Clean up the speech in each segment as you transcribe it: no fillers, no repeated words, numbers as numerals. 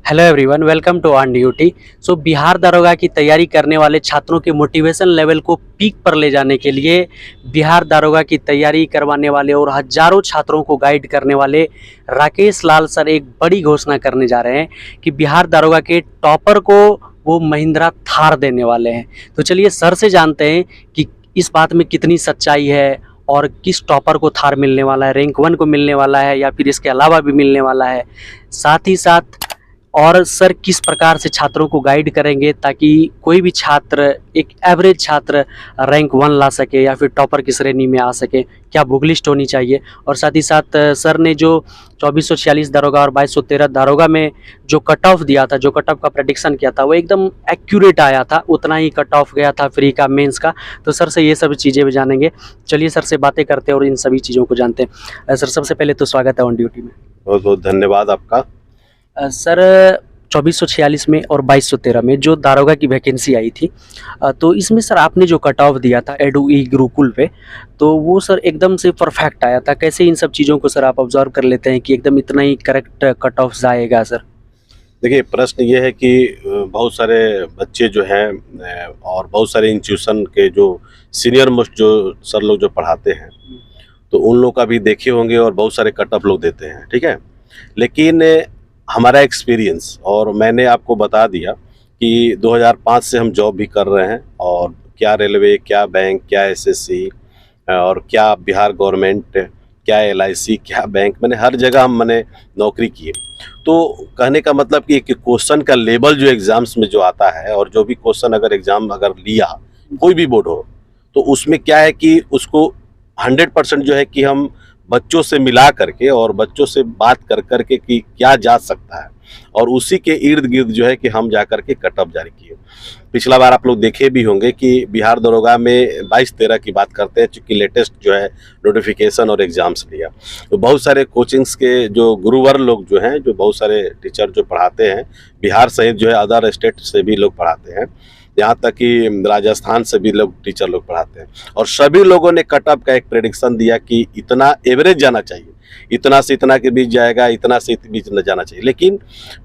Hello everyone, welcome to on duty. So Bihar दारोगा की तैयारी करने वाले छात्रों के मोटिवेशन लेवल को पीक पर ले जाने के लिए बिहार दारोगा की तैयारी करवाने वाले और हजारों छात्रों को गाइड करने वाले राकेश लाल सर एक बड़ी घोषणा करने जा रहे हैं कि बिहार दारोगा के टॉपर को वो महिंद्रा थार देने वाले हैं। तो चलिए सर से जानते हैं कि इस बात में कितनी सच्चाई है और किस टॉपर को थार मिलने वाला है, रैंक 1 को मिलने वाला है या फिर इसके अलावा भी मिलने वाला है। साथ ही साथ और सर किस प्रकार से छात्रों को गाइड करेंगे ताकि कोई भी छात्र, एक एवरेज छात्र रैंक 1 ला सके या फिर टॉपर की श्रेणी में आ सके, क्या बुक लिस्ट होनी चाहिए। और साथ ही साथ सर ने जो 2446 दारोगा और 2213 दारोगा में जो कट ऑफ दिया था, जो कट ऑफ का प्रेडिक्शन किया था, वो एकदम एक्यूरेट आया था, उतना ही कट ऑफ गया था फ्री का, मेंस का। तो सर से ये सब चीज़ें भी जानेंगे। चलिए सर से बातें करते हैं और इन सभी चीज़ों को जानते हैं। सर सबसे पहले तो स्वागत है ऑन ड्यूटी में। बहुत बहुत धन्यवाद आपका। सर 2446 में और 2213 में जो दारोगा की वैकेंसी आई थी, तो इसमें सर आपने जो कट ऑफ दिया था एडू ई गुरुकुल पे, तो वो सर एकदम से परफेक्ट आया था। कैसे इन सब चीज़ों को सर आप ऑब्जर्व कर लेते हैं कि एकदम इतना ही करेक्ट कट ऑफ जाएगा सर? देखिए, प्रश्न ये है कि बहुत सारे बच्चे जो हैं और बहुत सारे इंस्टीट्यूशन के जो सीनियर मोस्ट जो सर लोग जो पढ़ाते हैं, तो उन लोग का भी देखे होंगे और बहुत सारे कट ऑफ लोग देते हैं, ठीक है। लेकिन हमारा एक्सपीरियंस, और मैंने आपको बता दिया कि 2005 से हम जॉब भी कर रहे हैं, और क्या रेलवे, क्या बैंक, क्या एसएससी और क्या बिहार गवर्नमेंट, क्या एलआईसी, क्या बैंक, मैंने हर जगह मैंने नौकरी की है। तो कहने का मतलब कि क्वेश्चन का लेवल जो एग्ज़ाम्स में जो आता है, और जो भी क्वेश्चन अगर एग्ज़ाम अगर लिया, कोई भी बोर्ड हो, तो उसमें क्या है कि उसको 100% जो है कि हम बच्चों से मिला करके और बच्चों से बात कर करके कि क्या जा सकता है, और उसी के इर्द गिर्द जो है कि हम जा करके कट ऑफ जारी किए। पिछला बार आप लोग देखे भी होंगे कि बिहार दरोगा में 2213 की बात करते हैं, चूँकि लेटेस्ट जो है नोटिफिकेशन और एग्ज़ाम्स लिया, तो बहुत सारे कोचिंग्स के जो गुरुवर लोग जो हैं, जो बहुत सारे टीचर जो पढ़ाते हैं बिहार सहित जो है अदर स्टेट से भी लोग पढ़ाते हैं, यहाँ तक कि राजस्थान से भी लोग टीचर लोग पढ़ाते हैं, और सभी लोगों ने कट ऑफ का एक प्रेडिक्शन दिया कि इतना एवरेज जाना चाहिए, इतना से इतना के बीच जाएगा, इतना से इतने बीच न जाना चाहिए। लेकिन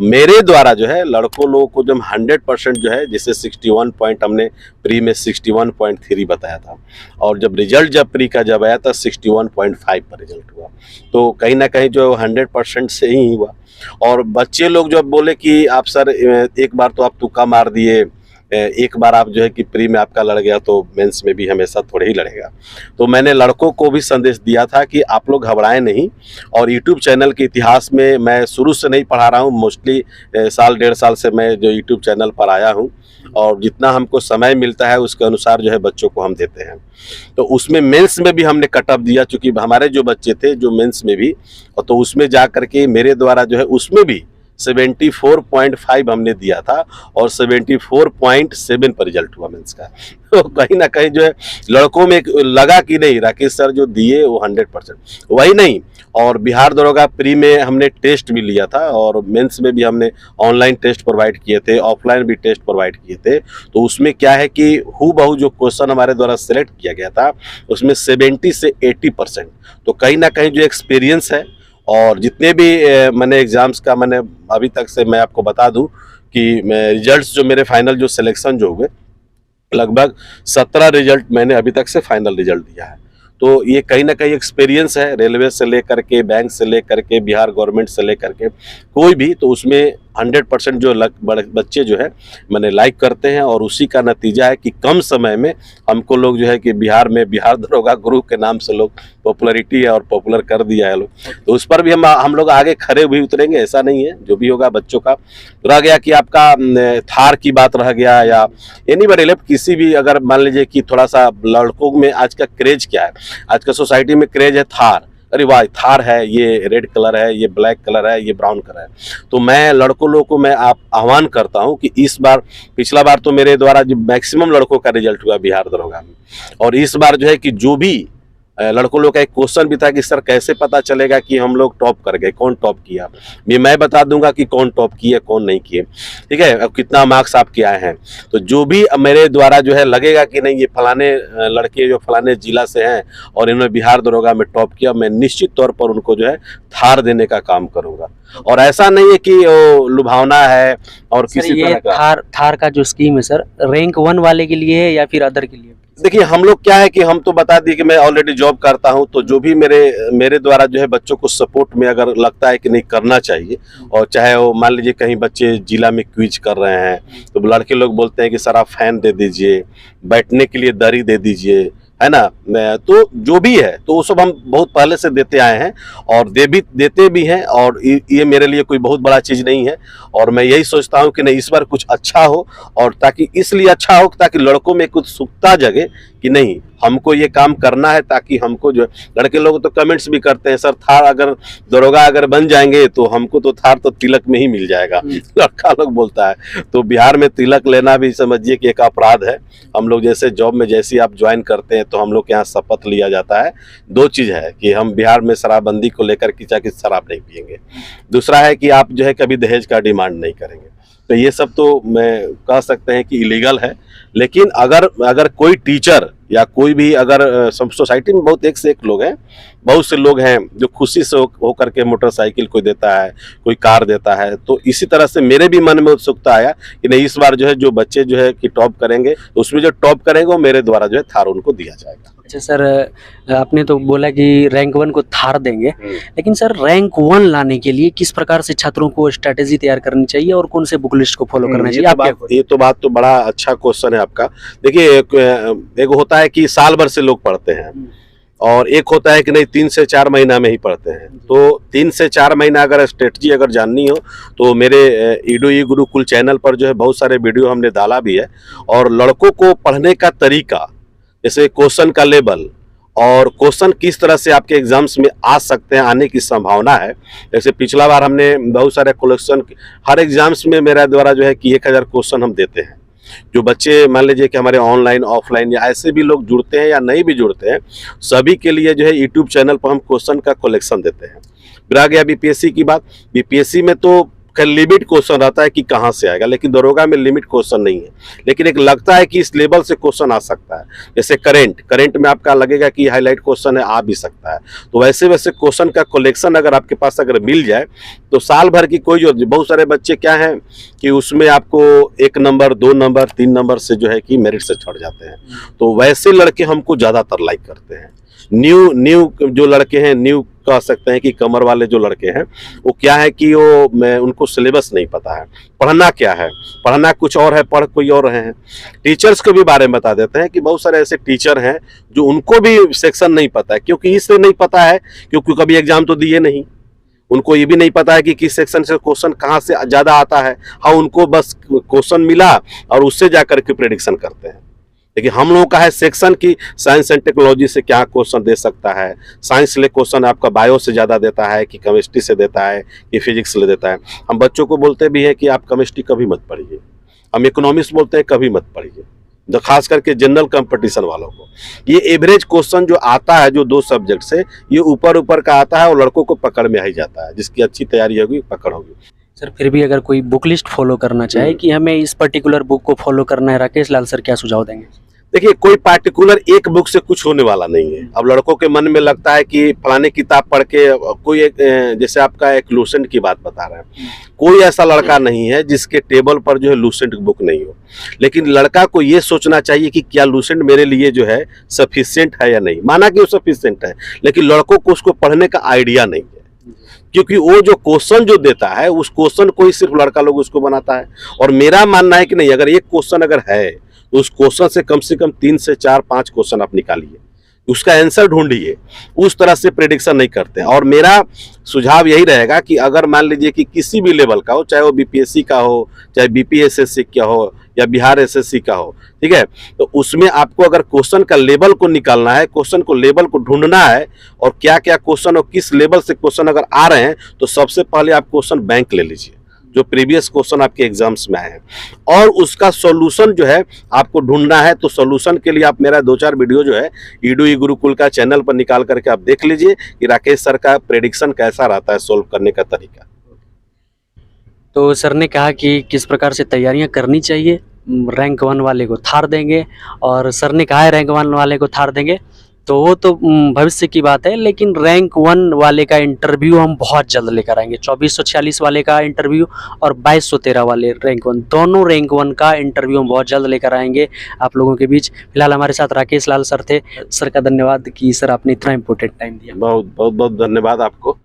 मेरे द्वारा जो है लड़कों लोगों को जब 100% जो है, जैसे 61 पॉइंट हमने प्री में 61.3 बताया था, और जब रिजल्ट जब प्री का जब आया था 61.5 पर रिजल्ट हुआ, तो कहीं ना कहीं जो 100% से ही हुआ। और बच्चे लोग जब बोले कि आप सर एक बार तो आप तुक्का मार दिए, एक बार आप जो है कि प्री में आपका लड़ गया, तो मेंस में भी हमेशा थोड़े ही लड़ेगा। तो मैंने लड़कों को भी संदेश दिया था कि आप लोग घबराएं नहीं, और यूट्यूब चैनल के इतिहास में मैं शुरू से नहीं पढ़ा रहा हूँ, मोस्टली साल 1.5 साल से मैं जो यूट्यूब चैनल पर आया हूँ, और जितना हमको समय मिलता है उसके अनुसार जो है बच्चों को हम देते हैं। तो उसमें मेंस में भी हमने कट ऑफ दिया, चूँकि हमारे जो बच्चे थे जो मेंस में भी, तो उसमें जा करके मेरे द्वारा जो है उसमें भी 74.5 हमने दिया था, और 74.7 पर रिजल्ट हुआ मेंस का। तो कहीं ना कहीं जो है लड़कों में लगा कि नहीं, राकेश सर जो दिए वो 100%। वही नहीं, और बिहार दरोगा प्री में हमने टेस्ट भी लिया था, और मेंस में भी हमने ऑनलाइन टेस्ट प्रोवाइड किए थे, ऑफलाइन भी टेस्ट प्रोवाइड किए थे। तो उसमें क्या है कि हूबहू जो क्वेश्चन हमारे द्वारा सेलेक्ट किया गया था उसमें 70 से 80%। तो कहीं ना कहीं जो एक्सपीरियंस है, और जितने भी मैंने एग्ज़ाम्स का, मैंने अभी तक से मैं आपको बता दूं कि मैं रिजल्ट्स जो मेरे फाइनल जो सिलेक्शन जो हुए, लगभग 17 रिजल्ट मैंने अभी तक से फाइनल रिजल्ट दिया है। तो ये कहीं ना कहीं एक्सपीरियंस है, रेलवे से लेकर के, बैंक से लेकर के, बिहार गवर्नमेंट से लेकर के, कोई भी, तो उसमें 100% जो बच्चे जो है मैंने लाइक करते हैं, और उसी का नतीजा है कि कम समय में हमको लोग जो है कि बिहार में बिहार दरोगा गुरु के नाम से लोग पॉपुलरिटी है और पॉपुलर कर दिया है लोग। तो उस पर भी हम लोग आगे खड़े भी उतरेंगे, ऐसा नहीं है। जो भी होगा बच्चों का रह गया कि आपका थार की बात रह गया, या एनी बड़ी किसी भी, अगर मान लीजिए कि थोड़ा सा लड़कों में आज का क्रेज क्या है, आज का सोसाइटी में क्रेज है थार। अरे वाह, थार है, ये रेड कलर है, ये ब्लैक कलर है, ये ब्राउन कलर है। तो मैं लड़कों लोगों को मैं आह्वान करता हूं कि इस बार, पिछला बार तो मेरे द्वारा जो मैक्सिमम लड़कों का रिजल्ट हुआ बिहार दरोगा में, और इस बार जो है कि जो भी लड़कों लोग का एक क्वेश्चन भी था कि सर कैसे पता चलेगा कि हम लोग टॉप कर गए, कौन टॉप किया। मैं बता दूंगा कि कौन टॉप किए कौन नहीं किए, ठीक है, अब कितना मार्क्स आपके आए हैं। तो जो भी मेरे द्वारा जो है लगेगा कि नहीं ये फलाने लड़के जो फलाने जिला से हैं और इन्होंने बिहार दरोगा में टॉप किया, मैं निश्चित तौर पर उनको जो है थार देने का काम करूंगा। और ऐसा नहीं है कि वो लुभावना है और सर किसी ये तरह का। थार का जो स्कीम है सर, रैंक 1 वाले के लिए है या फिर अदर के लिए? देखिए हम लोग क्या है कि हम तो बता दिए कि मैं ऑलरेडी जॉब करता हूं, तो जो भी मेरे द्वारा जो है बच्चों को सपोर्ट में अगर लगता है कि नहीं करना चाहिए, और चाहे वो मान लीजिए कहीं बच्चे जिला में क्विज कर रहे हैं तो लड़के लोग बोलते हैं कि सर आप फैन दे दीजिए, बैठने के लिए दरी दे दीजिए, है ना, तो जो भी है तो वो सब हम बहुत पहले से देते आए हैं और देते भी हैं। और ये मेरे लिए कोई बहुत बड़ा चीज़ नहीं है, और मैं यही सोचता हूं कि नहीं इस बार कुछ अच्छा हो, और ताकि इसलिए अच्छा हो ताकि लड़कों में कुछ उत्सुकता जगे कि नहीं हमको ये काम करना है, ताकि हमको जो लड़के लोग तो कमेंट्स भी करते हैं सर थार अगर दरोगा अगर बन जाएंगे तो हमको तो थार तो तिलक में ही मिल जाएगा, लड़का लोग बोलता है। तो बिहार में तिलक लेना भी समझिए कि एक अपराध है। हम लोग जैसे जॉब में जैसे आप ज्वाइन करते हैं तो हम लोग के यहाँ शपथ लिया जाता है। दो चीज़ है कि हम बिहार में शराबबंदी को लेकर कि शराब नहीं पिएंगे, दूसरा है कि आप जो है कभी दहेज का डिमांड नहीं करेंगे। तो ये सब तो मैं कह सकते हैं कि इलीगल है। लेकिन अगर कोई टीचर या कोई भी अगर सोसाइटी में बहुत एक से एक लोग हैं, बहुत से लोग हैं जो खुशी से होकर के मोटरसाइकिल कोई देता है, कोई कार देता है, तो इसी तरह से मेरे भी मन में उत्सुकता आया कि नहीं इस बार जो है जो बच्चे जो है कि टॉप करेंगे तो उसमें जो टॉप करेंगे वो मेरे द्वारा जो है थार उनको दिया जाएगा। अच्छा सर, आपने तो बोला कि रैंक 1 को थार देंगे, लेकिन सर रैंक 1 लाने के लिए किस प्रकार से छात्रों को स्ट्रेटेजी तैयार करनी चाहिए और कौन से बुक लिस्ट को फॉलो करना चाहिए? ये तो बात तो बड़ा अच्छा क्वेश्चन है आपका। देखिए एक होता है कि साल भर से लोग पढ़ते हैं और एक होता है कि नहीं 3 से 4 महीना में ही पढ़ते हैं। तो 3 से 4 महीना अगर स्ट्रेटजी अगर जाननी हो तो मेरे ईडू ई गुरुकुल चैनल पर जो है बहुत सारे वीडियो हमने डाला भी है। और लड़कों को पढ़ने का तरीका, जैसे क्वेश्चन का लेवल और क्वेश्चन किस तरह से आपके एग्जाम्स में आ सकते हैं, आने की संभावना है। जैसे पिछला बार हमने बहुत सारे क्वेश्चन हर एग्जाम्स में मेरा द्वारा जो है कि 1000 क्वेश्चन हम देते हैं। जो बच्चे मान लीजिए कि हमारे ऑनलाइन ऑफलाइन या ऐसे भी लोग जुड़ते हैं या नहीं भी जुड़ते हैं, सभी के लिए जो है यूट्यूब चैनल पर हम क्वेश्चन का कलेक्शन देते हैं। फिर आ गया बीपीएससी की बात। बीपीएससी में तो लिमिट क्वेश्चन रहता है कि कहाँ से आएगा, लेकिन दरोगा में लिमिट क्वेश्चन नहीं है, लेकिन एक लगता है कि इस लेवल से क्वेश्चन आ सकता है। जैसे करंट में आपका लगेगा कि हाईलाइट क्वेश्चन है, आ भी सकता है। तो वैसे क्वेश्चन का कलेक्शन अगर आपके पास अगर मिल जाए तो साल भर की कोई जो बहुत सारे बच्चे क्या है कि उसमें आपको 1 नंबर 2 नंबर 3 नंबर से जो है कि मेरिट से छोड़ जाते हैं। तो वैसे लड़के हमको ज़्यादातर लाइक करते हैं। न्यू जो लड़के हैं, न्यू कह सकते हैं कि कमर वाले जो लड़के हैं, वो क्या है कि उनको सिलेबस नहीं पता है, पढ़ना क्या है, पढ़ना कुछ और है, पढ़ कोई और रहे हैं। टीचर्स को भी बारे में बता देते हैं कि बहुत सारे ऐसे टीचर हैं जो उनको भी सेक्शन नहीं पता है, क्योंकि इसलिए नहीं पता है क्योंकि कभी एग्जाम तो दिए नहीं। उनको ये भी नहीं पता है कि किस सेक्शन से क्वेश्चन कहाँ से ज़्यादा आता है। हाँ, उनको बस क्वेश्चन मिला और उससे जाकर के प्रेडिक्शन करते हैं। लेकिन हम लोगों का है सेक्शन की साइंस एंड टेक्नोलॉजी से क्या क्वेश्चन दे सकता है। साइंस ले क्वेश्चन आपका बायो से ज़्यादा देता है कि केमिस्ट्री से देता है कि फिजिक्स ले देता है। हम बच्चों को बोलते भी है कि आप केमिस्ट्री कभी मत पढ़िए। हम इकोनॉमिक्स बोलते हैं कभी मत पढ़िए, तो खास करके जनरल कंपटीशन वालों को। ये एवरेज क्वेश्चन जो आता है जो 2 सब्जेक्ट से, ये ऊपर का आता है और लड़कों को पकड़ में आ ही जाता है। जिसकी अच्छी तैयारी होगी पकड़ होगी। सर फिर भी अगर कोई बुक लिस्ट फॉलो करना चाहे कि हमें इस पर्टिकुलर बुक को फॉलो करना है, राकेश लाल सर क्या सुझाव देंगे? देखिए कोई पार्टिकुलर एक बुक से कुछ होने वाला नहीं है। अब लड़कों के मन में लगता है कि फलाने किताब पढ़ के कोई एक, जैसे आपका एक लूसेंट की बात बता रहे हैं, कोई ऐसा लड़का नहीं है जिसके टेबल पर जो है लूसेंट बुक नहीं हो। लेकिन लड़का को ये सोचना चाहिए कि क्या लूसेंट मेरे लिए जो है सफिशिएंट है या नहीं। माना कि वो सफिशिएंट है, लेकिन लड़कों को उसको पढ़ने का आइडिया नहीं है, क्योंकि वो जो क्वेश्चन जो देता है उस क्वेश्चन को ही सिर्फ लड़का लोग उसको बनाता है। और मेरा मानना है कि नहीं, अगर एक क्वेश्चन अगर है तो उस क्वेश्चन से कम 3 से 4 5 क्वेश्चन आप निकालिए, उसका आंसर ढूंढिए। उस तरह से प्रेडिक्शन नहीं करते हैं। और मेरा सुझाव यही रहेगा कि अगर मान लीजिए कि किसी भी लेवल का हो, चाहे वो बीपीएससी का हो, चाहे बीपीएसएससी का हो या बिहार एसएससी का हो, ठीक है, तो उसमें आपको अगर क्वेश्चन का लेवल को निकालना है, क्वेश्चन को लेवल को ढूंढना है और क्या क्या क्वेश्चन और किस लेवल से क्वेश्चन अगर आ रहे हैं, तो सबसे पहले आप क्वेश्चन बैंक ले लीजिए। जो प्रीवियस क्वेश्चन आपके एग्जाम्स में आए हैं और उसका सॉल्यूशन जो है आपको ढूंढना है। तो सॉल्यूशन के लिए आप मेरा 2-4 वीडियो जो है ईडू ई गुरुकुल का चैनल पर निकाल करके आप देख लीजिए कि राकेश सर का प्रेडिक्शन कैसा रहता है सोल्व करने का तरीका। तो सर ने कहा कि किस प्रकार से तैयारियां करनी चाहिए, रैंक 1 वाले को थार देंगे, और सर ने कहा है रैंक 1 वाले को थार देंगे, तो वो तो भविष्य की बात है, लेकिन रैंक 1 वाले का इंटरव्यू हम बहुत जल्द लेकर आएंगे। 2446 वाले का इंटरव्यू और 2213 वाले रैंक 1, दोनों रैंक 1 का इंटरव्यू हम बहुत जल्द लेकर आएंगे आप लोगों के बीच। फिलहाल हमारे साथ राकेश लाल सर थे। सर का धन्यवाद कि सर आपने इतना इम्पोर्टेंट टाइम दिया। बहुत बहुत बहुत धन्यवाद आपको।